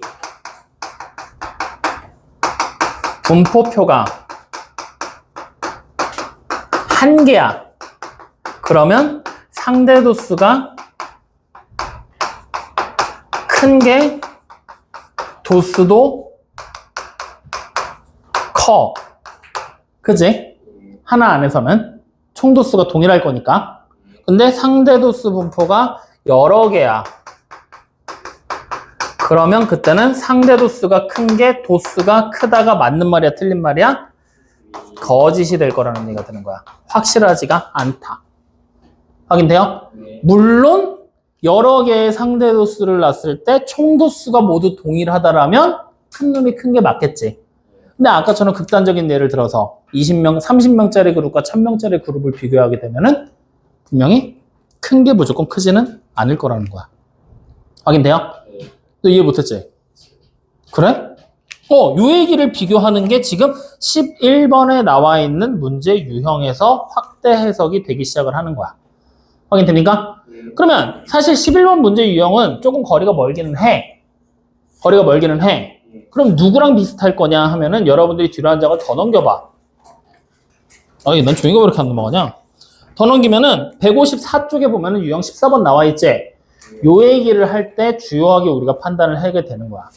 분포표가 한 개야. 그러면 상대도수가 큰 게 도수도 커. 그지? 하나 안에서는 총도수가 동일할 거니까. 근데 상대도수 분포가 여러 개야. 그러면 그때는 상대도수가 큰 게 도수가 크다가 맞는 말이야, 틀린 말이야? 거짓이 될 거라는 얘기가 되는 거야. 확실하지가 않다. 확인돼요? 물론 여러 개의 상대도수를 놨을 때 총도수가 모두 동일하다라면 큰 놈이 큰 게 맞겠지. 근데 아까처럼 극단적인 예를 들어서 20명, 30명짜리 그룹과 1000명짜리 그룹을 비교하게 되면은 분명히 큰 게 무조건 크지는 않을 거라는 거야. 확인돼요? 너 이해 못했지? 그래? 요 얘기를 비교하는 게 지금 11번에 나와 있는 문제 유형에서 확대 해석이 되기 시작을 하는 거야. 확인됩니까? 그러면 사실 11번 문제 유형은 조금 거리가 멀기는 해. 거리가 멀기는 해. 그럼 누구랑 비슷할 거냐 하면은 여러분들이 뒤로 한 장을 더 넘겨봐. 아니, 난 종이가 왜 이렇게 안 넘어가냐? 더 넘기면은 154쪽에 보면은 유형 14번 나와 있지? 요 얘기를 할 때 주요하게 우리가 판단을 하게 되는 거야.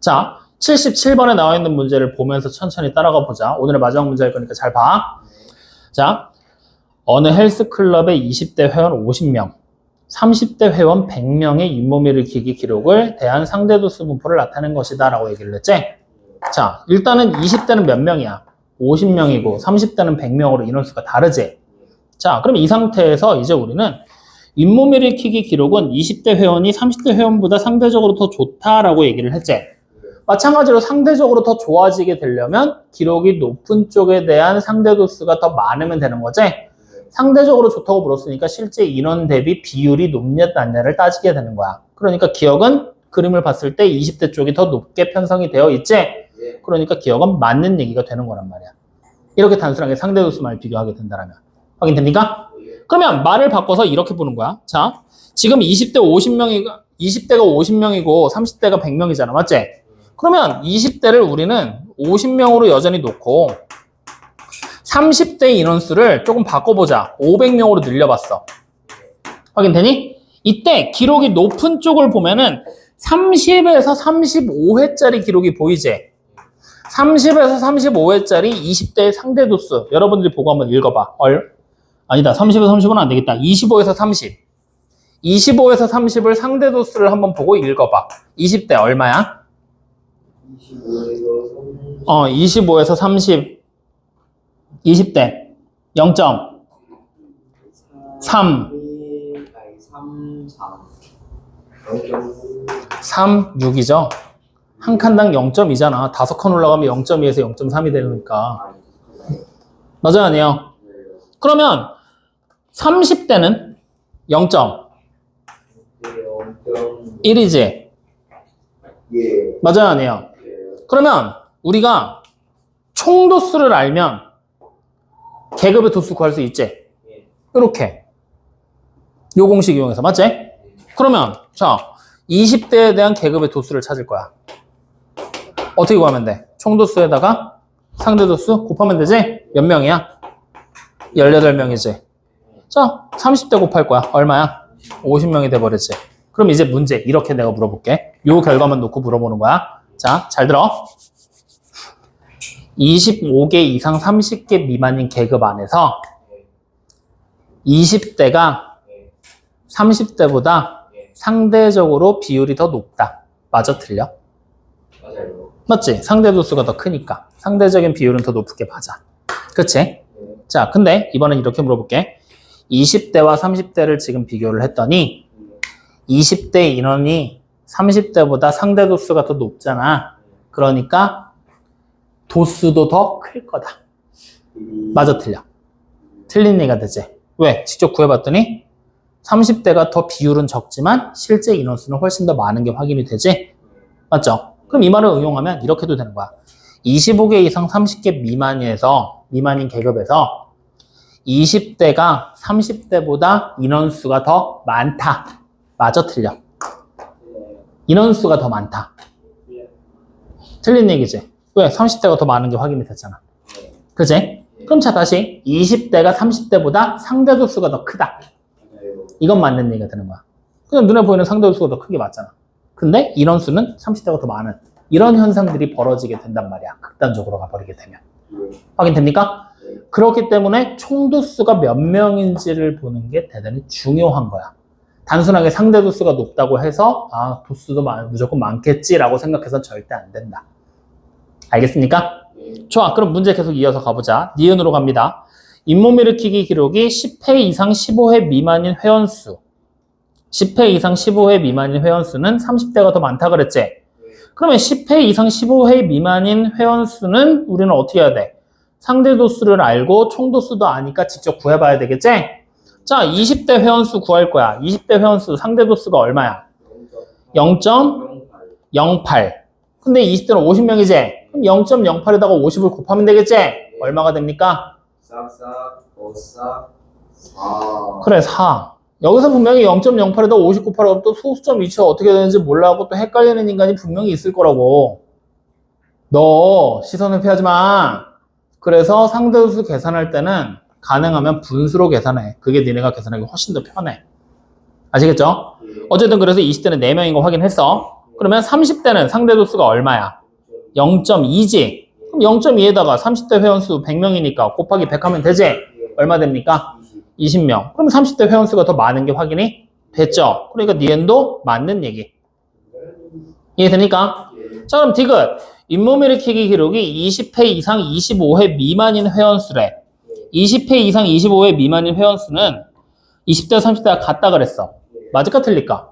자, 77번에 나와 있는 문제를 보면서 천천히 따라가 보자. 오늘의 마지막 문제일 거니까 잘 봐. 자, 어느 헬스클럽의 20대 회원 50명, 30대 회원 100명의 잇몸 일으키기 기록을 대한 상대도수 분포를 나타낸 것이다 라고 얘기를 했지. 자, 일단은 20대는 몇 명이야? 50명이고 30대는 100명으로 인원수가 다르지. 자, 그럼 이 상태에서 이제 우리는 잇몸 일으키기 기록은 20대 회원이 30대 회원보다 상대적으로 더 좋다라고 얘기를 했지. 마찬가지로 상대적으로 더 좋아지게 되려면 기록이 높은 쪽에 대한 상대도수가 더 많으면 되는 거지. 상대적으로 좋다고 물었으니까 실제 인원 대비 비율이 높냐 낮냐를 따지게 되는 거야. 그러니까 기억은 그림을 봤을 때 20대 쪽이 더 높게 편성이 되어 있지. 그러니까 기억은 맞는 얘기가 되는 거란 말이야. 이렇게 단순하게 상대도수만 비교하게 된다면. 확인됩니까? 그러면 말을 바꿔서 이렇게 보는 거야. 자, 지금 20대가 50명이고 30대가 100명이잖아. 맞지? 그러면 20대를 우리는 50명으로 여전히 놓고 30대 인원수를 조금 바꿔보자. 500명으로 늘려봤어. 확인되니? 이때 기록이 높은 쪽을 보면은 30에서 35회짜리 기록이 보이지? 30에서 35회짜리 20대의 상대도수. 여러분들이 보고 한번 읽어봐. 아니다. 30에서 30은 안 되겠다. 25에서 30. 25에서 30을 상대도수를 한번 보고 읽어봐. 20대 얼마야? 25에서 30. 20대 0.3 36이죠. 한 칸당 0.2잖아. 5칸 올라가면 0.2에서 0.3이 되니까. 맞아요, 아니에요? 그러면 30대는 0.1이지. 맞아요, 아니에요? 그러면 우리가 총도수를 알면 계급의 도수 구할 수 있지? 이렇게. 요 공식 이용해서. 맞지? 그러면 자, 20대에 대한 계급의 도수를 찾을 거야. 어떻게 구하면 돼? 총도수에다가 상대도수 곱하면 되지? 몇 명이야? 18명이지. 자, 30대 곱할 거야. 얼마야? 50명이 돼버리지. 그럼 이제 문제 이렇게 내가 물어볼게. 요 결과만 놓고 물어보는 거야. 자, 잘 들어. 25개 이상 30개 미만인 계급 안에서 20대가 30대보다 상대적으로 비율이 더 높다. 맞아, 틀려? 맞아요. 맞지? 상대도수가 더 크니까 상대적인 비율은 더 높게 맞아. 그치? 자, 근데 이번엔 이렇게 물어볼게. 20대와 30대를 지금 비교를 했더니 20대 인원이 30대보다 상대도수가 더 높잖아. 그러니까 도수도 더 클 거다. 맞아, 틀려? 틀린 얘기가 되지. 왜? 직접 구해봤더니 30대가 더 비율은 적지만 실제 인원수는 훨씬 더 많은 게 확인이 되지? 맞죠? 그럼 이 말을 응용하면 이렇게도 되는 거야. 25개 이상 30개 미만인 계급에서 20대가 30대보다 인원수가 더 많다. 맞아, 틀려? 인원수가 더 많다. 틀린 얘기지? 왜? 30대가 더 많은 게 확인이 됐잖아. 그치? 그럼 자, 다시 20대가 30대보다 상대도수가 더 크다. 이건 맞는 얘기가 되는 거야. 그냥 눈에 보이는 상대도수가 더 크게 맞잖아. 근데 인원수는 30대가 더 많은 이런 현상들이 벌어지게 된단 말이야. 극단적으로 가버리게 되면. 확인됩니까? 그렇기 때문에 총도수가 몇 명인지를 보는 게 대단히 중요한 거야. 단순하게 상대도수가 높다고 해서 도수도 무조건 많겠지라고 생각해서는 절대 안 된다. 알겠습니까? 좋아, 그럼 문제 계속 이어서 가보자. 니은으로 갑니다. 잇몸 일으키기 기록이 10회 이상 15회 미만인 회원수. 10회 이상 15회 미만인 회원수는 30대가 더 많다 그랬지? 그러면 10회 이상 15회 미만인 회원수는 우리는 어떻게 해야 돼? 상대도수를 알고 총도수도 아니까 직접 구해봐야 되겠지? 자, 20대 회원수 구할 거야. 20대 회원수 상대도수가 얼마야? 0.08. 근데 20대는 50명이지? 그럼 0.08에다가 50을 곱하면 되겠지? 얼마가 됩니까? 싹싹 오싹 4. 그래, 4. 여기서 분명히 0.08에다 50 곱하라고 또 소수점 위치가 어떻게 되는지 몰라하고 또 헷갈리는 인간이 분명히 있을 거라고. 너 시선을 피하지 마. 그래서 상대수 계산할 때는 가능하면 분수로 계산해. 그게 니네가 계산하기 훨씬 더 편해. 아시겠죠? 어쨌든 그래서 20대는 4명인 거 확인했어. 그러면 30대는 상대도수가 얼마야? 0.2지. 그럼 0.2에다가 30대 회원수 100명이니까 곱하기 100 하면 되지? 얼마 됩니까? 20명. 그럼 30대 회원수가 더 많은 게 확인이 됐죠? 그러니까 니은도 맞는 얘기. 이해되니까? 자, 그럼 디귿. 잇몸 일으키기 기록이 20회 이상 25회 미만인 회원수래. 20회 이상 25회 미만인 회원수는 20대 30대가 같다 그랬어. 맞을까 틀릴까?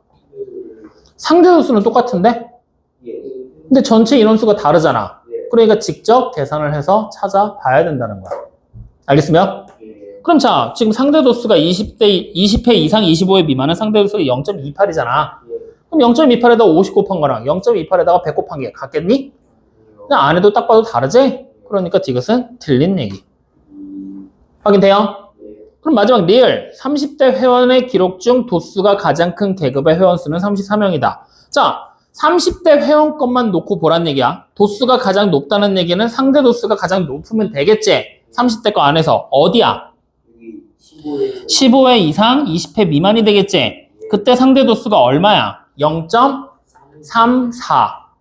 상대 도수는 똑같은데? 근데 전체 인원수가 다르잖아. 그러니까 직접 계산을 해서 찾아봐야 된다는 거야. 알겠으면? 그럼 자, 지금 상대 도수가 20회 이상 25회 미만은 상대 도수가 0.28이잖아. 그럼 0.28에다가 50 곱한 거랑 0.28에다가 100 곱한 게 같겠니? 그냥 안 해도 딱 봐도 다르지? 그러니까 디귿은 틀린 얘기. 확인돼요? 그럼 마지막 리을. 30대 회원의 기록 중 도수가 가장 큰 계급의 회원수는 34명이다. 자, 30대 회원 것만 놓고 보란 얘기야. 도수가 가장 높다는 얘기는 상대 도수가 가장 높으면 되겠지? 30대 거 안에서. 어디야? 15회 이상 20회 미만이 되겠지? 그때 상대 도수가 얼마야? 0.34.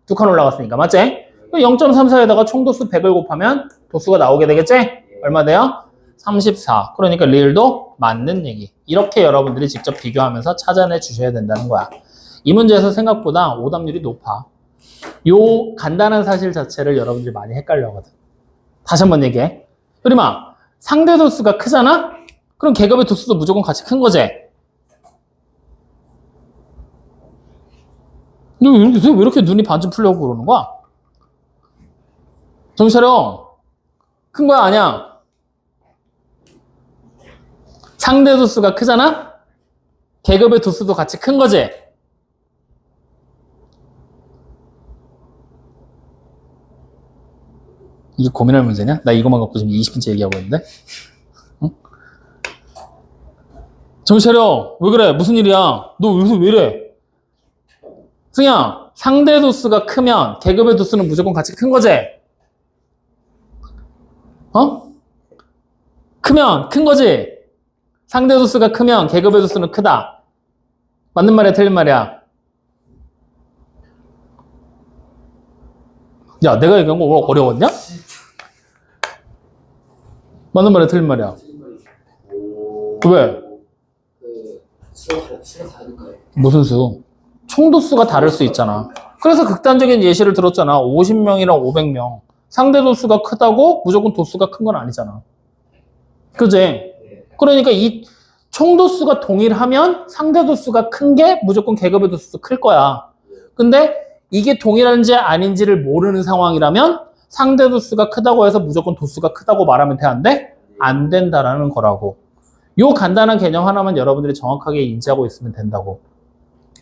두 칸 올라갔으니까. 맞지? 0.34에다가 총 도수 100을 곱하면 도수가 나오게 되겠지? 얼마 돼요? 34. 그러니까 리을도 맞는 얘기. 이렇게 여러분들이 직접 비교하면서 찾아내 주셔야 된다는 거야. 이 문제에서 생각보다 오답률이 높아. 요 간단한 사실 자체를 여러분들이 많이 헷갈려 하거든. 다시 한번 얘기해. 그리마, 상대 도수가 크잖아? 그럼 계급의 도수도 무조건 같이 큰 거지? 너 왜 이렇게 눈이 반쯤 풀려고 그러는 거야? 정신 차려. 큰 거야, 아니야? 상대 도수가 크잖아? 계급의 도수도 같이 큰 거지? 이게 고민할 문제냐? 나 이거만 갖고 지금 20분째 얘기하고 있는데? 응? 정신 차려. 왜 그래? 무슨 일이야? 너 여기서 왜 이래? 승희야, 상대 도수가 크면 계급의 도수는 무조건 같이 큰 거지? 어? 크면 큰 거지? 상대 도수가 크면 계급의 도수는 크다. 맞는 말이야, 틀린 말이야? 야, 내가 얘기한 거 어려웠냐? 맞는 말이야, 틀린 말이야? 왜? 수가 다르니까요. 무슨 수? 총도수가 다를 수 있잖아. 그래서 극단적인 예시를 들었잖아. 50명이랑 500명. 상대 도수가 크다고 무조건 도수가 큰 건 아니잖아. 그지? 그러니까 이 총도수가 동일하면 상대 도수가 큰 게 무조건 계급의 도수도 클 거야. 근데 이게 동일한지 아닌지를 모르는 상황이라면 상대 도수가 크다고 해서 무조건 도수가 크다고 말하면 돼? 안 돼? 안 된다라는 거라고. 요 간단한 개념 하나만 여러분들이 정확하게 인지하고 있으면 된다고.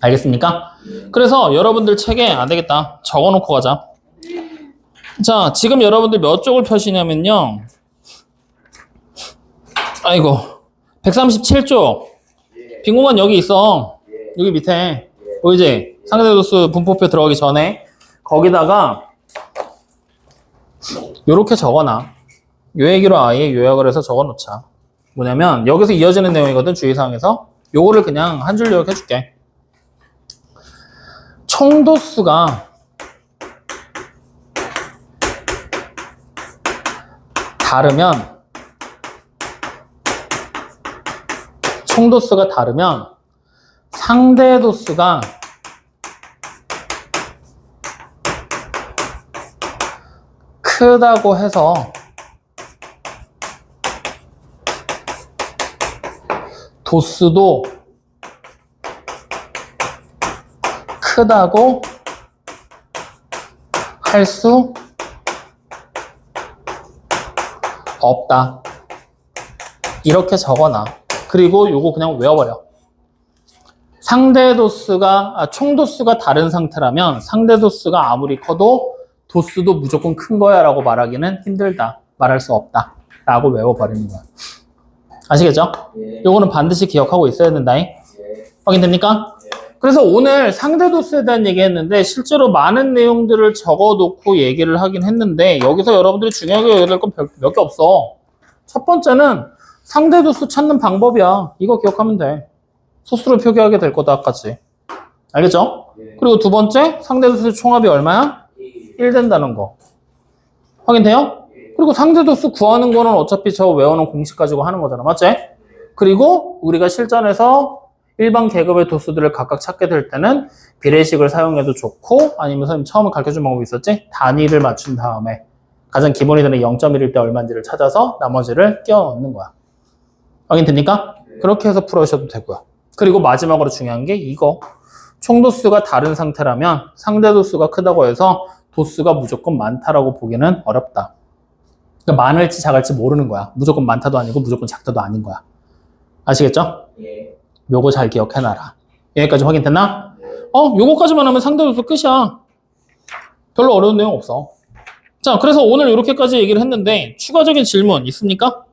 알겠습니까? 그래서 여러분들 책에 안 되겠다. 적어놓고 가자. 자, 지금 여러분들 몇 쪽을 펴시냐면요. 아이고, 137쪽. 빈 공간 여기 있어. 여기 밑에. 보이지? 상대도수 분포표 들어가기 전에 거기다가 요렇게 적어놔. 요 얘기로 아예 요약을 해서 적어놓자. 뭐냐면 여기서 이어지는 내용이거든, 주의사항에서. 요거를 그냥 한 줄 요약해줄게. 총도수가 다르면 상대 도수가 크다고 해서 도수도 크다고 할 수 없다. 이렇게 적어놔. 그리고 요거 그냥 외워버려. 총도수가 다른 상태라면 상대 도수가 아무리 커도 도수도 무조건 큰 거야 라고 말하기는 힘들다. 말할 수 없다. 라고 외워버리는 거야. 아시겠죠? 요거는 반드시 기억하고 있어야 된다. 확인됩니까? 그래서 오늘 상대 도수에 대한 얘기 했는데 실제로 많은 내용들을 적어놓고 얘기를 하긴 했는데 여기서 여러분들이 중요하게 여겨야 될 건 몇 개 없어. 첫 번째는 상대 도수 찾는 방법이야. 이거 기억하면 돼. 소수로 표기하게 될 거다, 아까지. 알겠죠? 그리고 두 번째, 상대 도수 총합이 얼마야? 1 된다는 거. 확인돼요? 그리고 상대 도수 구하는 거는 어차피 저 외워놓은 공식 가지고 하는 거잖아. 맞지? 그리고 우리가 실전에서 일반 계급의 도수들을 각각 찾게 될 때는 비례식을 사용해도 좋고 아니면 선생님 처음에 가르쳐준 방법이 있었지? 단위를 맞춘 다음에 가장 기본이 되는 0.1일 때 얼마인지를 찾아서 나머지를 끼워 넣는 거야. 확인됩니까? 그렇게 해서 풀어주셔도 되고요. 그리고 마지막으로 중요한 게 이거. 총도수가 다른 상태라면 상대 도수가 크다고 해서 도수가 무조건 많다라고 보기는 어렵다. 그러니까 많을지 작을지 모르는 거야. 무조건 많다도 아니고 무조건 작다도 아닌 거야. 아시겠죠? 예. 요거 잘 기억해놔라. 여기까지 확인됐나? 요거까지만 하면 상대 도수 끝이야. 별로 어려운 내용 없어. 자, 그래서 오늘 이렇게까지 얘기를 했는데 추가적인 질문 있습니까?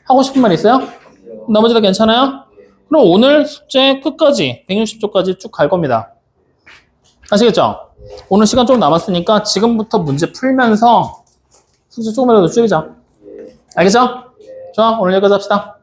하고 싶은 말 있어요? 나머지 다 괜찮아요? 그럼 오늘 숙제 끝까지 160쪽까지 쭉 갈 겁니다. 아시겠죠? 오늘 시간 좀 남았으니까 지금부터 문제 풀면서 숙제 조금이라도 줄이자. 알겠죠? 좋아, 오늘 여기까지 합시다.